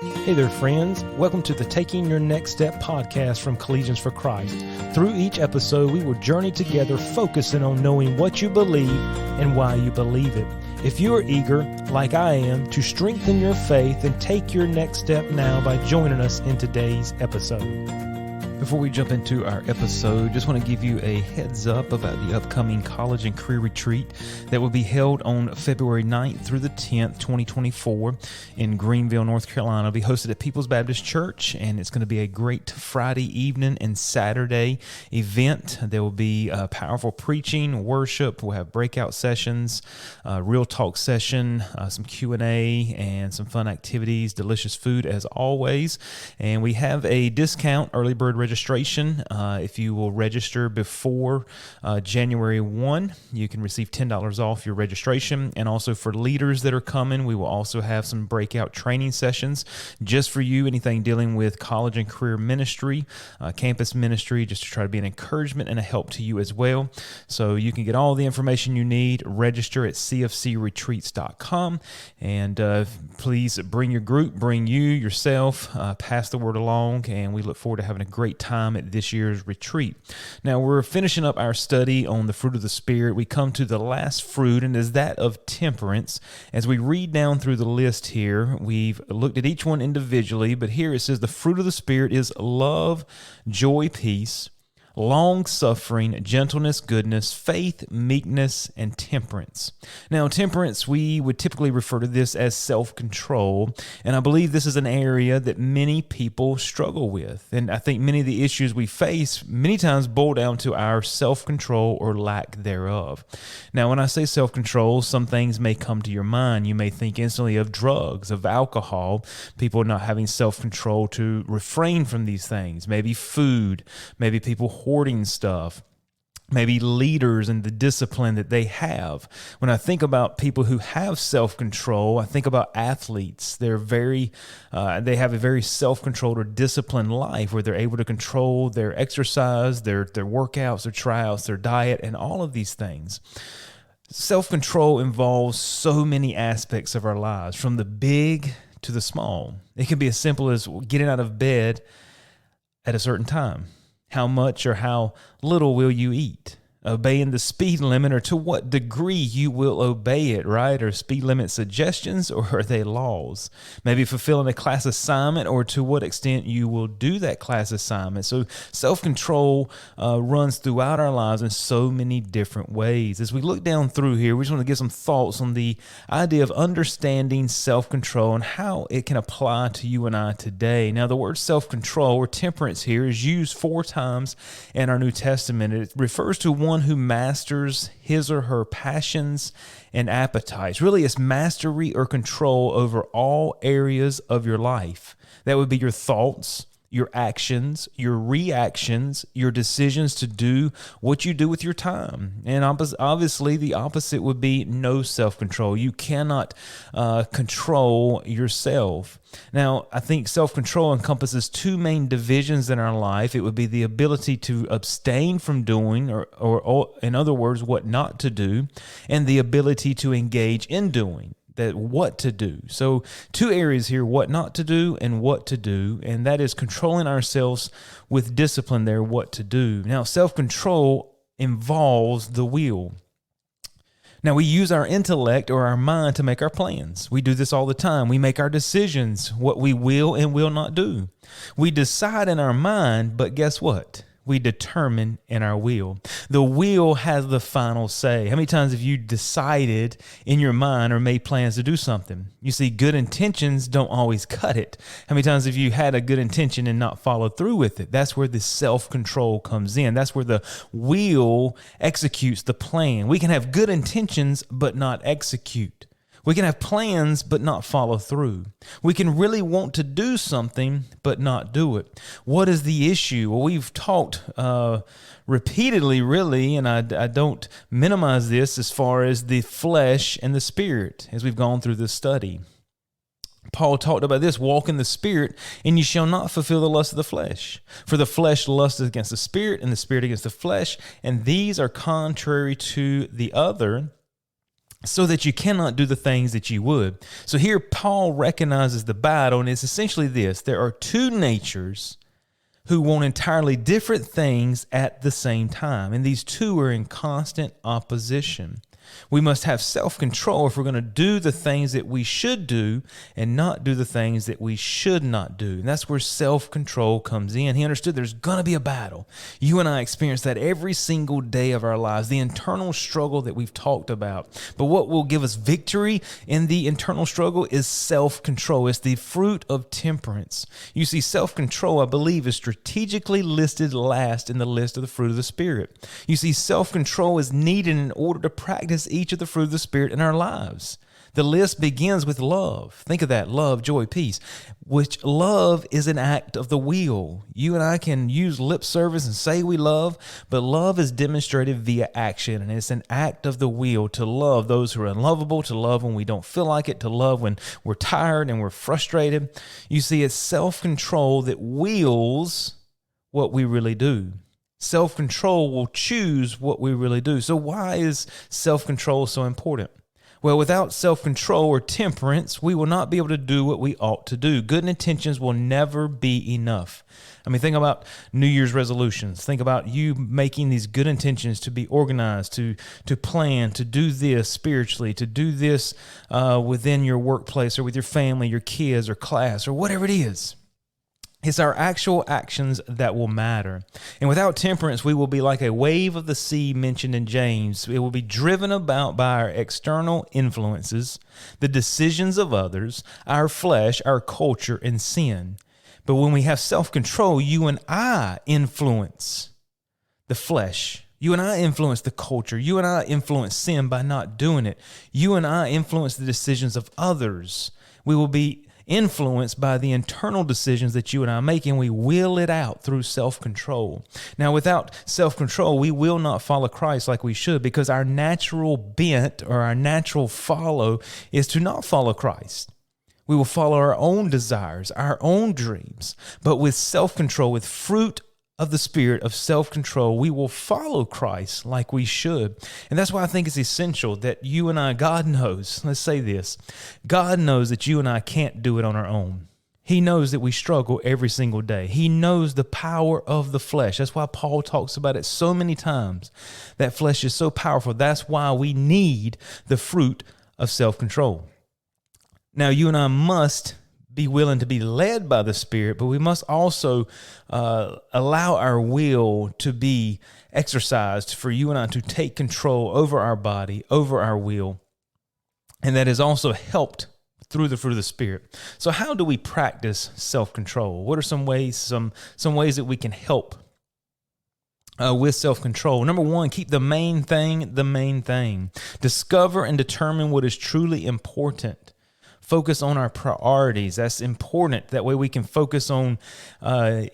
Hey there, friends. Welcome to the Taking Your Next Step podcast from Collegians for Christ. Through each episode, we will journey together focusing on knowing what you believe and why you believe it. If you are eager, like I am, to strengthen your faith, then take your next step now by joining us in today's episode. Before we jump into our episode, just want to give you a heads up about the upcoming college and career retreat that will be held on February 9th through the 10th, 2024 in Greenville, North Carolina. It'll be hosted at People's Baptist Church, and it's going to be a great Friday evening and Saturday event. There will be powerful preaching, worship. We'll have breakout sessions, real talk session, some Q&A, and some fun activities, delicious food as always. And we have a discount, early bird registration. If you will register before January 1, you can receive $10 off your registration. And also for leaders that are coming, we will also have some breakout training sessions just for you, anything dealing with college and career ministry, campus ministry, just to try to be an encouragement and a help to you as well. So you can get all the information you need, register at cfcretreats.com. And please bring your group, bring you, yourself, pass the word along, and we look forward to having a great time at this year's retreat. Now, we're finishing up our study on the fruit of the Spirit. We come to the last fruit, and is that of temperance. As we read down through the list here, we've looked at each one individually, but here it says the fruit of the Spirit is love, joy, peace, long-suffering, gentleness, goodness, faith, meekness, and temperance. Now, temperance, we would typically refer to this as self-control, and I believe this is an area that many people struggle with. And I think many of the issues we face many times boil down to our self-control or lack thereof. Now, when I say self-control, some things may come to your mind. You may think instantly of drugs, of alcohol, people not having self-control to refrain from these things, maybe food, maybe people hoarding stuff, maybe leaders and the discipline that they have. When I think about people who have self-control, I think about athletes. They have a very self-controlled or disciplined life where they're able to control their exercise, their workouts, their tryouts, their diet, and all of these things. Self-control involves so many aspects of our lives, from the big to the small. It can be as simple as getting out of bed at a certain time. How much or how little will you eat? Obeying the speed limit, or to what degree you will obey it, right? Are speed limit suggestions, or are they laws? Maybe fulfilling a class assignment, or to what extent you will do that class assignment. So self-control runs throughout our lives in so many different ways. As we look down through here, we just want to give some thoughts on the idea of understanding self-control and how it can apply to you and I today. Now, the word self-control or temperance here is used 4 times in our New Testament. It refers to one who masters his or her passions and appetites. Really, it's mastery or control over all areas of your life. That would be your thoughts, your actions, your reactions, your decisions to do what you do with your time. And obviously, the opposite would be no self-control. You cannot control yourself. Now, I think self-control encompasses 2 main divisions in our life. It would be the ability to abstain from doing, or in other words, what not to do, and the ability to engage in doing. That what to do. So 2 areas here, what not to do and what to do, and that is controlling ourselves with discipline there, what to do. Now, self-control involves the will. Now, we use our intellect or our mind to make our plans. We do this all the time. We make our decisions, what we will and will not do. We decide in our mind, but guess what? We determine in our will. The will has the final say. How many times have you decided in your mind or made plans to do something? You see, good intentions don't always cut it. How many times have you had a good intention and not followed through with it? That's where the self-control comes in. That's where the will executes the plan. We can have good intentions but not execute. We can have plans but not follow through. We can really want to do something but not do it. What is the issue? Well, we've talked repeatedly, really, and I don't minimize this as far as the flesh and the spirit as we've gone through this study. Paul talked about this, walk in the Spirit, and you shall not fulfill the lust of the flesh. For the flesh lusts against the Spirit, and the Spirit against the flesh, and these are contrary to the other, so that you cannot do the things that you would. So here Paul recognizes the battle, and it's essentially this. There are two natures who want entirely different things at the same time, and these two are in constant opposition. We must have self-control if we're going to do the things that we should do and not do the things that we should not do. And that's where self-control comes in. He understood there's going to be a battle. You and I experience that every single day of our lives, the internal struggle that we've talked about. But what will give us victory in the internal struggle is self-control. It's the fruit of temperance. You see, self-control, I believe, is strategically listed last in the list of the fruit of the Spirit. You see, self-control is needed in order to practice each of the fruit of the Spirit in our lives. The list begins with love. Think of that: love, joy, peace, which love is an act of the will. You and I can use lip service and say we love, but love is demonstrated via action, and it's an act of the will to love those who are unlovable, to love when we don't feel like it, to love when we're tired and we're frustrated. You see, it's self-control that wills what we really do. Self-control will choose what we really do. So why is self-control so important? Well, without self-control or temperance, we will not be able to do what we ought to do. Good intentions will never be enough. I mean, think about New Year's resolutions. Think about you making these good intentions to be organized, to plan, to do this spiritually, to do this within your workplace or with your family, your kids or class or whatever it is. It's our actual actions that will matter. And without temperance, we will be like a wave of the sea mentioned in James. It will be driven about by our external influences, the decisions of others, our flesh, our culture, and sin. But when we have self-control, you and I influence the flesh. You and I influence the culture. You and I influence sin by not doing it. You and I influence the decisions of others. We will be influenced by the internal decisions that you and I make, and we will it out through self-control. Now, without self-control, we will not follow Christ like we should, because our natural bent or our natural follow is to not follow Christ. We will follow our own desires, our own dreams. But with self-control, with fruit of the Spirit of self-control, we will follow Christ like we should. And that's why I think it's essential that you and I, God knows, let's say this, God knows that you and I can't do it on our own. He knows that we struggle every single day. He knows the power of the flesh. That's why Paul talks about it so many times. That flesh is so powerful. That's why we need the fruit of self-control. Now, you and I must be willing to be led by the Spirit, but we must also allow our will to be exercised for you and I to take control over our body, over our will. And that is also helped through the fruit of the Spirit. So how do we practice self-control? What are some ways, some ways that we can help with self-control? Number one, keep the main thing the main thing. Discover and determine what is truly important. Focus on our priorities. That's important. That way we can focus on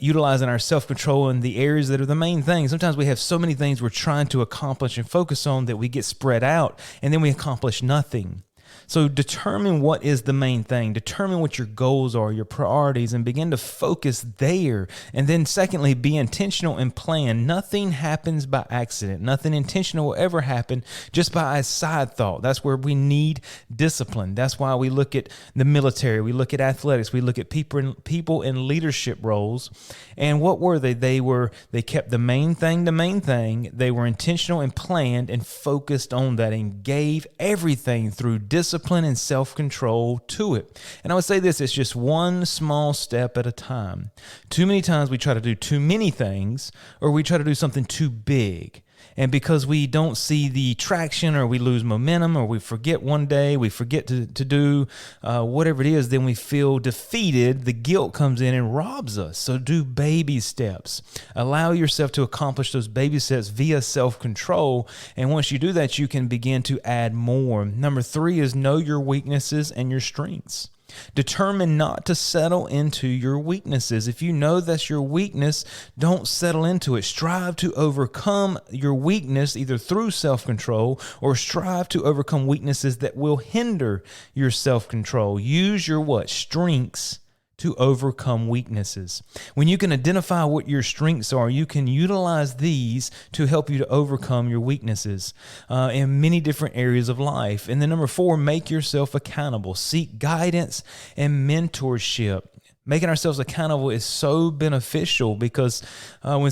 utilizing our self-control in the areas that are the main things. Sometimes we have so many things we're trying to accomplish and focus on that we get spread out, and then we accomplish nothing. So determine what is the main thing. Determine what your goals are, your priorities, and begin to focus there. And then secondly, be intentional and plan. Nothing happens by accident. Nothing intentional will ever happen just by a side thought. That's where we need discipline. That's why we look at the military. We look at athletics. We look at people in leadership roles. And what were they? They kept the main thing the main thing. They were intentional and planned and focused on that and gave everything through discipline and self-control to it. And I would say this, it's just one small step at a time. Too many times we try to do too many things, or we try to do something too big. And because we don't see the traction, or we lose momentum, or we forget one day, we forget to do whatever it is, then we feel defeated. The guilt comes in and robs us. So do baby steps. Allow yourself to accomplish those baby steps via self-control. And once you do that, you can begin to add more. Number 3 is know your weaknesses and your strengths. Determine not to settle into your weaknesses. If you know that's your weakness, don't settle into it. Strive to overcome your weakness either through self-control, or strive to overcome weaknesses that will hinder your self-control. Use your strengths to overcome weaknesses. When you can identify what your strengths are, you can utilize these to help you to overcome your weaknesses in many different areas of life. And then number 4, make yourself accountable. Seek guidance and mentorship. Making ourselves accountable is so beneficial because when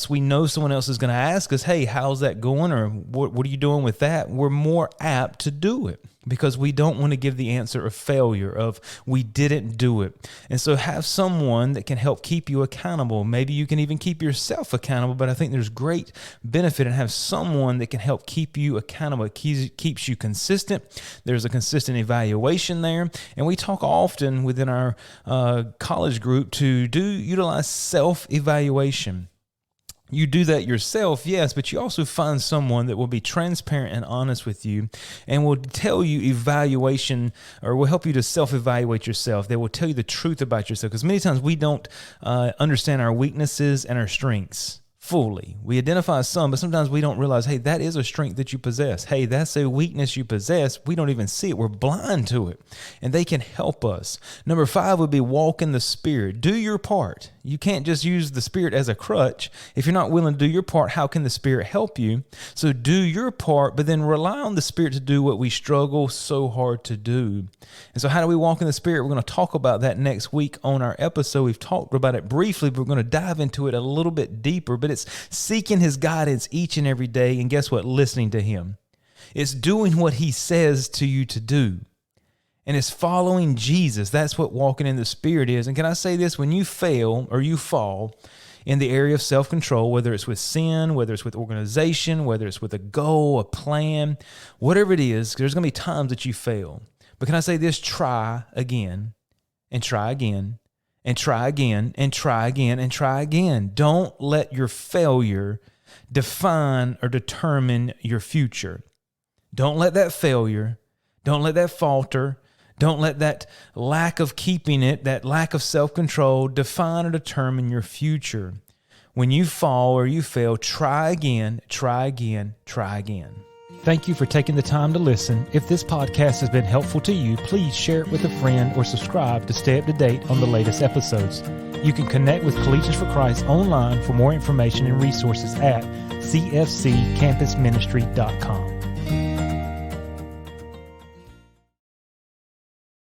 we know someone else is going to ask us, hey, how's that going? Or what are you doing with that? We're more apt to do it because we don't want to give the answer of failure, of we didn't do it. And so have someone that can help keep you accountable. Maybe you can even keep yourself accountable, but I think there's great benefit in have someone that can help keep you accountable. It keeps you consistent. There's a consistent evaluation there. And we talk often within our college group to utilize self-evaluation. You do that yourself, yes, but you also find someone that will be transparent and honest with you and will tell you evaluation or will help you to self-evaluate yourself. They will tell you the truth about yourself because many times we don't understand our weaknesses and our strengths fully. We identify some, but sometimes we don't realize, hey, that is a strength that you possess. Hey, that's a weakness you possess. We don't even see it. We're blind to it, and they can help us. Number 5 would be walk in the Spirit. Do your part. You can't just use the Spirit as a crutch. If you're not willing to do your part, how can the Spirit help you? So do your part, but then rely on the Spirit to do what we struggle so hard to do. And so how do we walk in the Spirit? We're going to talk about that next week on our episode. We've talked about it briefly, but we're going to dive into it a little bit deeper. But it's seeking His guidance each and every day. And guess what? Listening to Him. It's doing what He says to you to do. And it's following Jesus. That's what walking in the Spirit is. And can I say this? When you fail or you fall in the area of self-control, whether it's with sin, whether it's with organization, whether it's with a goal, a plan, whatever it is, there's going to be times that you fail. But can I say this? Try again and try again and try again and try again and try again. Don't let your failure define or determine your future. Don't let that failure, don't let that falter, don't let that lack of keeping it, that lack of self-control define or determine your future. When you fall or you fail, try again, try again, try again. Thank you for taking the time to listen. If this podcast has been helpful to you, please share it with a friend or subscribe to stay up to date on the latest episodes. You can connect with Collegians for Christ online for more information and resources at cfccampusministry.com.